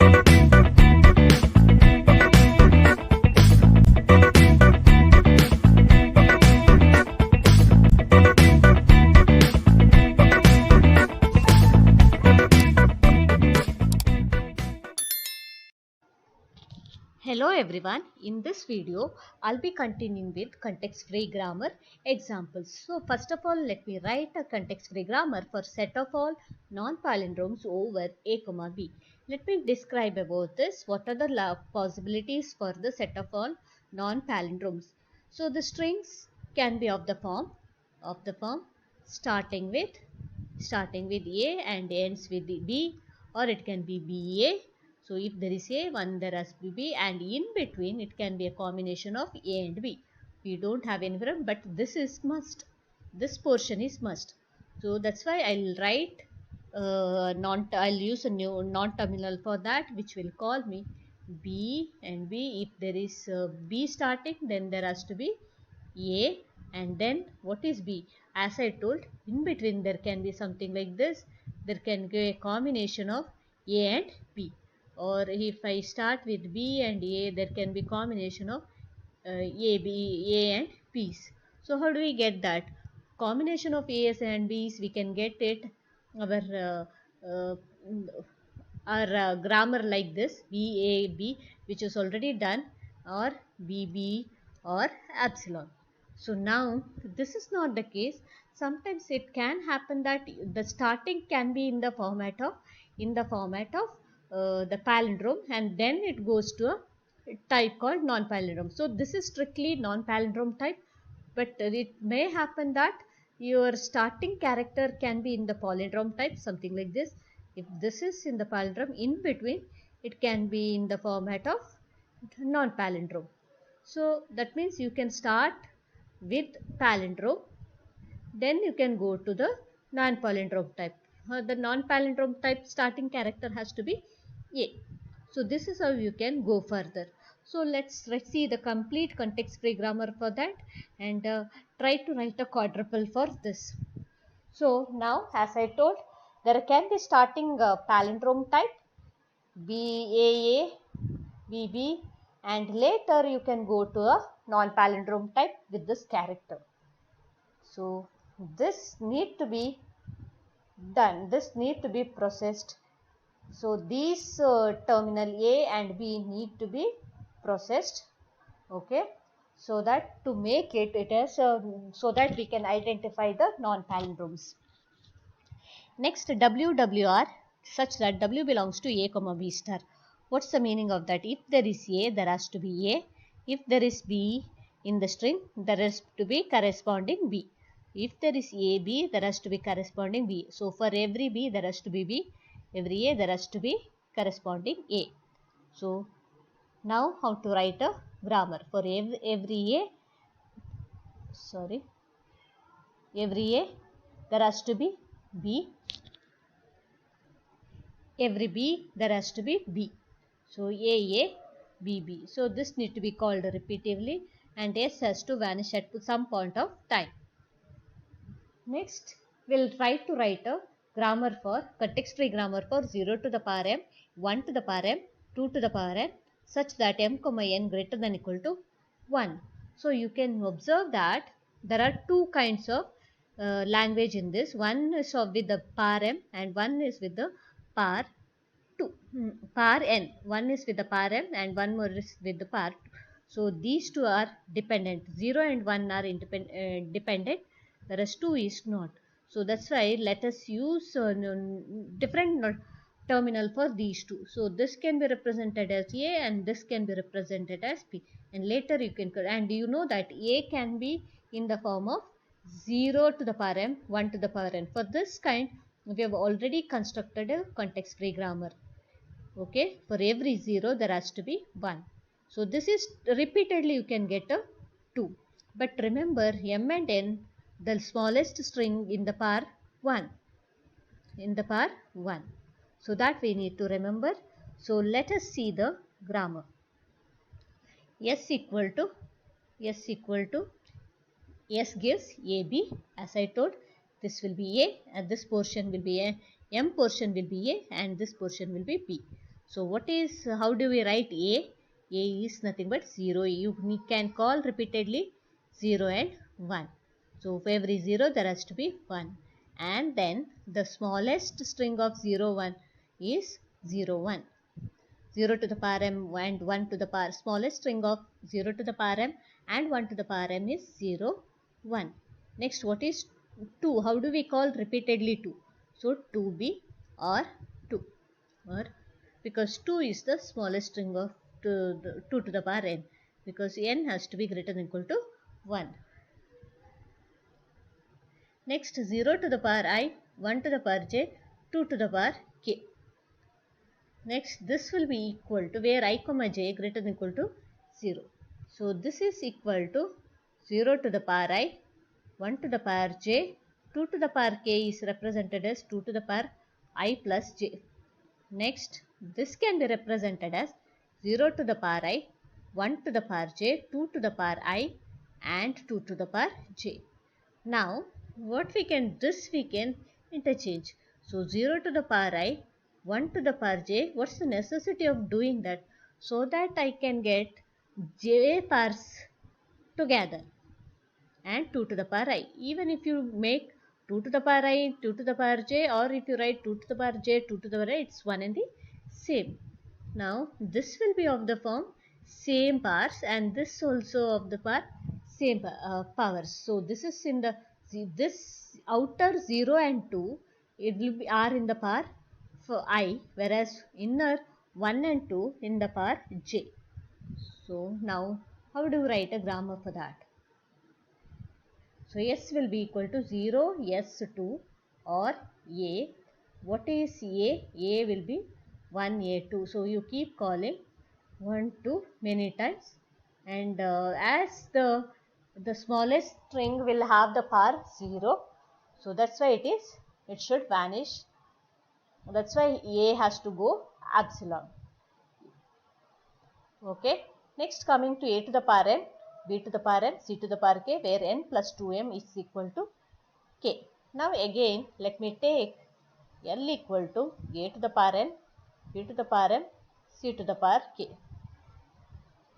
Hello everyone, in this video I'll be continuing with context free grammar examples. So first of all, let me write a context free grammar for set of all non-palindromes over a comma b. Let me describe about this. What are the possibilities for the set of all non-palindromes? So the strings can be of the form starting with a and ends with the b, or it can be ba. So if there is a, one there has to be b, and in between it can be a combination of a and b. We don't have any problem, but this is must. This portion is must. So that's why I'll write I'll use a new non-terminal for that, which will call me b and b. If there is b starting, then there has to be a, and then what is b? As I told, in between there can be something like this. There can be a combination of a and b. Or if I start with b and a, there can be combination of a and b's. So how do we get that? Combination of a's and b's, we can get it uh, our grammar like this: BAB, which is already done, or BB, or epsilon. So now this is not the case. Sometimes it can happen that the starting can be in the format of the palindrome, and then it goes to a type called non-palindrome. So this is strictly non-palindrome type, but it may happen that your starting character can be in the palindrome type, something like this. If this is in the palindrome, in between it can be in the format of non-palindrome. So that means you can start with palindrome, then you can go to the non-palindrome type. The non-palindrome type starting character has to be a. So this is how you can go further. So let's see the complete context free grammar for that, and try to write a quadruple for this. So now, as I told, there can be starting palindrome type BAA, BB, and later you can go to a non-palindrome type with this character. So this need to be done, this need to be processed. So these terminal A and B need to be processed, okay, so that to make it as so that we can identify the non-palindromes. Next, WWR, such that W belongs to A comma B star. What's the meaning of that? If there is A, there has to be A. If there is B in the string, there has to be corresponding B. If there is A, B, there has to be corresponding B. So for every B, there has to be B. Every A, there has to be corresponding A. So now how to write a grammar for every A. Every A, there has to be B. Every B, there has to be B. So A, B, B. So this need to be called repeatedly, and S has to vanish at some point of time. Next, we'll try to write a grammar for context free grammar for 0 to the power m, 1 to the power m, 2 to the power n, such that m comma n greater than equal to 1. So you can observe that there are two kinds of language in this. One is with the power m and one is with the power 2, power n. One is with the power m and one more is with the power 2. So these two are dependent. 0 and 1 are dependent, whereas 2 is not. So that's why let us use different terminal for these two. So this can be represented as A and this can be represented as B. And later you can, and you know that A can be in the form of 0 to the power m, 1 to the power n. For this kind, we have already constructed a context free grammar. Okay, for every 0 there has to be 1. So this is repeatedly you can get a 2. But remember, m and n, the smallest string in the power 1. In the power 1. So that we need to remember. So let us see the grammar. S equal to S gives AB, as I told. This will be A and this portion will be A, M portion will be A and this portion will be B. So what is, how do we write A? A is nothing but 0. You can call repeatedly 0 and 1. So for every 0 there has to be 1. And then the smallest string of 0, 1 is 0, 1. 0 to the power m and 1 to the power, smallest string of 0 to the power m and 1 to the power m is 0, 1. Next, what is 2? How do we call repeatedly 2? So 2b or 2, or because 2 is the smallest string of 2 to the power n, because n has to be greater than equal to 1. Next, 0 to the power I, 1 to the power j, 2 to the power k. Next, this will be equal to where I comma j greater than equal to 0. So this is equal to 0 to the power I, 1 to the power j, 2 to the power k is represented as 2 to the power I plus j. Next, this can be represented as 0 to the power I, 1 to the power j, 2 to the power I and 2 to the power j. Now, what we can interchange. So 0 to the power I, 1 to the power j, what's the necessity of doing that? So that I can get j powers together and 2 to the power I. Even if you make 2 to the power I, 2 to the power j, or if you write 2 to the power j, 2 to the power I, it's one and the same. Now this will be of the form same powers, and this also of the power same powers. So this is in the, this outer 0 and 2, it will be are in the power for I, whereas inner 1 and 2 in the power j. So now how do we write a grammar for that? So S will be equal to 0 S2 or A. What is A? A will be 1 A2. So you keep calling 1 2 many times, and as the smallest string will have the power 0, so that's why it should vanish. That's why A has to go epsilon. Okay. Next, coming to A to the power n, B to the power n, C to the power k, where n plus 2m is equal to k. Now again, let me take L equal to A to the power n, B to the power m, C to the power k.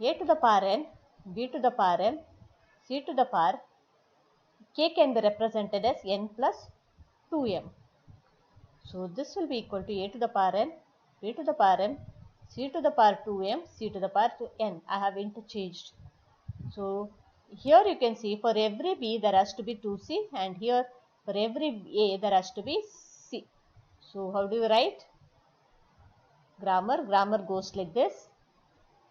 A to the power n, B to the power m, C to the power k can be represented as n plus 2m. So this will be equal to A to the power n, B to the power m, C to the power 2m, C to the power 2n. I have interchanged. So here you can see for every B there has to be 2C, and here for every A there has to be C. So how do you write? Grammar goes like this.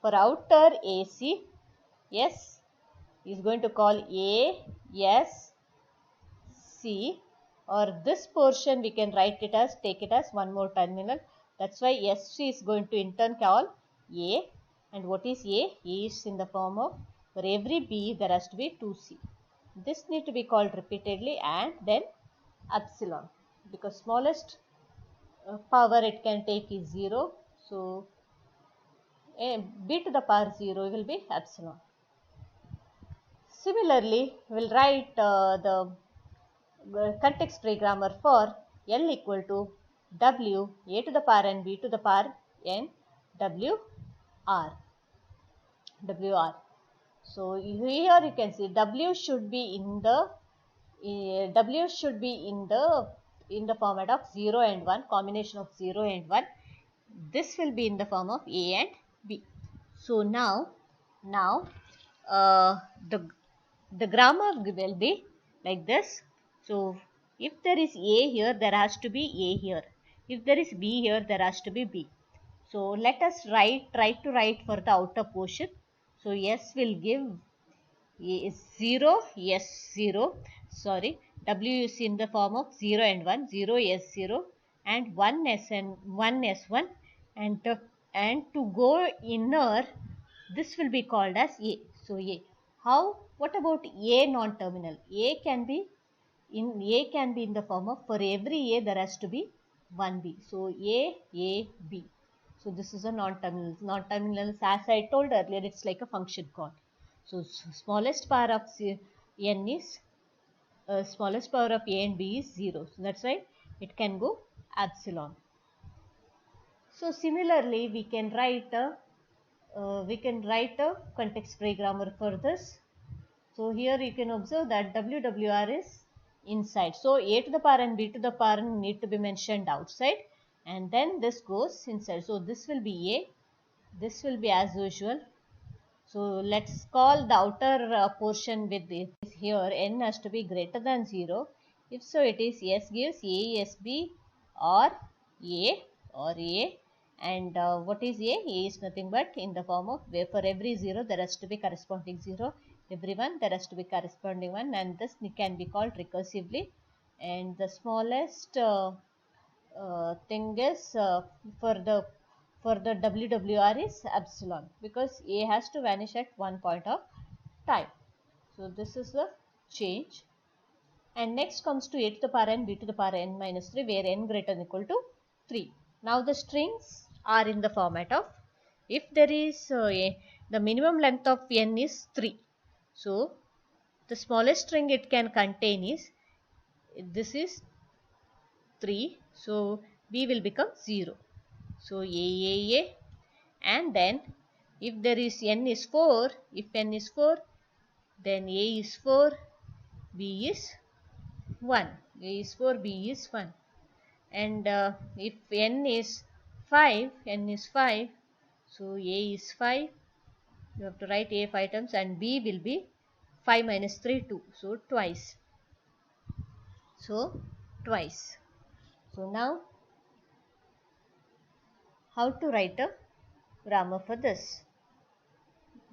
For outer AC, S is going to call A, S, C, or this portion we can write it as, take it as one more terminal. That's why SC is going to in turn call A. And what is A? A is in the form of, for every B there has to be 2C. This need to be called repeatedly, and then epsilon, because smallest power it can take is 0. So B to the power 0 will be epsilon. Similarly, we will write the context free grammar for L equal to W, A to the power n, B to the power n, W R. So here you can see W should be in the format of 0 and 1, combination of 0 and 1. This will be in the form of A and B. So now the grammar will be like this. So if there is A here, there has to be A here. If there is B here, there has to be B. So let us try to write for the outer portion. So S will give A is 0, S 0, sorry, W is in the form of 0 and 1, 0 S 0 and 1 S and 1 S 1, and to go inner, this will be called as A. So A. How? What about A non-terminal? A can be in the form of, for every A there has to be one B. So A B. So this is a non-terminal. Non-terminal, as I told earlier, it's like a function call. So smallest power of n is smallest power of A and B is 0. So that's why it can go epsilon. So similarly we can write a context-free grammar for this. So here you can observe that WWR is inside. So A to the power and B to the power need to be mentioned outside, and then this goes inside. So this will be A, this will be as usual. So let's call the outer portion with this. Here n has to be greater than 0. If so, it is S gives A, S, B or A. And what is A? A is nothing but in the form of where for every 0 there has to be corresponding 0. Every 1 there has to be corresponding 1, and this can be called recursively. And the smallest thing is for the WWR is epsilon, because A has to vanish at one point of time. So this is the change. And next comes to A to the power n, B to the power n minus 3, where n greater than equal to 3. Now the strings are in the format of, if there is the minimum length of n is 3. So the smallest string it can contain is, this is 3. So B will become 0. So A, and then if there is n is 4, if n is 4, then A is 4, B is 1. A is 4, B is 1. And if n is 5, so A is 5. You have to write A 5 times, and B will be 5 minus 3, 2. So twice. So now how to write a grammar for this?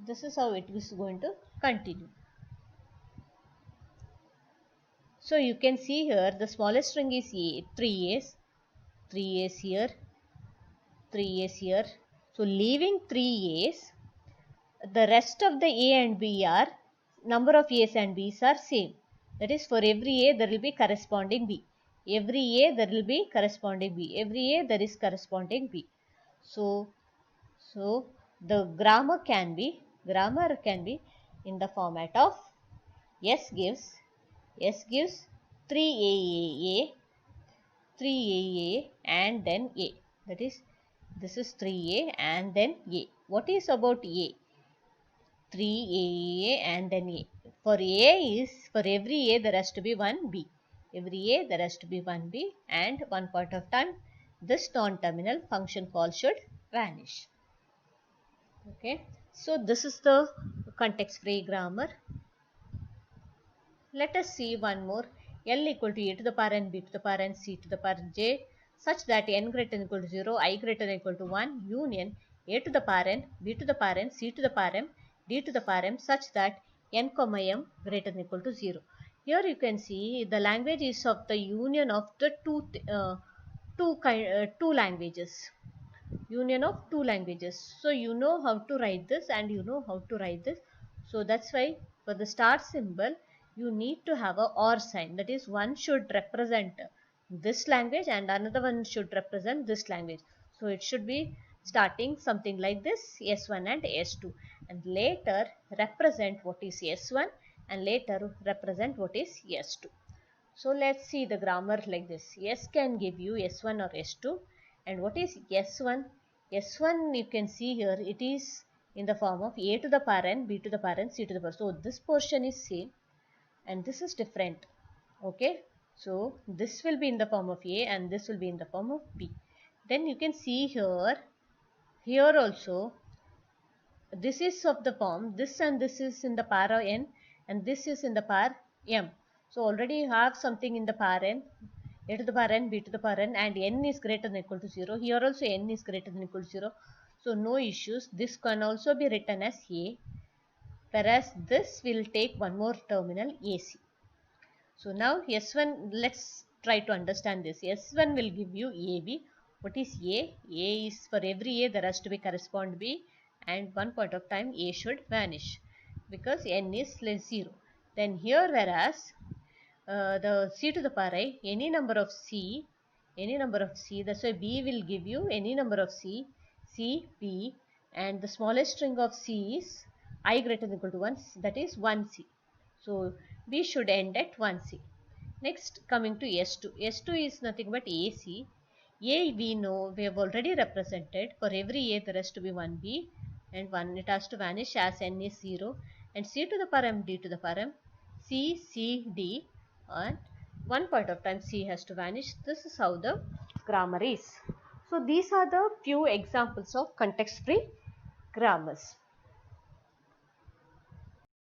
This is how it is going to continue. So you can see here the smallest string is A, 3 A's here, 3 A's here. So leaving 3 A's, the rest of the A and B are, number of A's and B's are same. That is, for every A there will be corresponding B. Every A there will be corresponding B. Every A there is corresponding B. So the grammar can be in the format of S gives 3 A and then A. That is, this is 3A and then A. What is about A? 3A and then A. For A is, for every A there has to be one B. Every A there has to be one B, and one point of time this non-terminal function call should vanish. Okay. So this is the context-free grammar. Let us see one more. L equal to A to the power n, B to the power n, C to the power j, such that n greater than equal to 0, I greater than equal to 1, union A to the power n, B to the power n, C to the power m, D to the power m, such that n comma m greater than equal to 0. Here you can see the language is of the union of the two languages. Union of two languages. So you know how to write this and you know how to write this. So that's why for the star symbol you need to have a or sign. That is, one should represent this language and another one should represent this language. So it should be starting something like this, S1 and S2, and later represent what is S1 and later represent what is S2. So let's see the grammar like this. S can give you S1 or S2. And what is S1? S1 you can see here, it is in the form of A to the power n, B to the power n, C to the power. So this portion is same and this is different. Okay. So this will be in the form of A and this will be in the form of B. Then you can see here also this is of the form, this and this is in the power n and this is in the power m. So already you have something in the power n, A to the power n, B to the power n, and n is greater than equal to 0. Here also n is greater than equal to 0. So no issues. This can also be written as A, whereas this will take one more terminal AC. So now S1, let's try to understand this. S1 will give you AB. What is A? A is, for every A there has to be correspond B, and one point of time A should vanish because n is less 0. Then here, whereas the C to the power I, any number of C, that's why B will give you any number of C, B, and the smallest string of C is I greater than equal to 1, that is 1C. So B should end at 1C. Next, coming to S2. S2 is nothing but AC. A we know we have already represented. For every A there has to be one B and one it has to vanish as n is 0 and C to the power m D to the power m C D and one point of time C has to vanish. This is how the grammar is. So these are the few examples of context free grammars.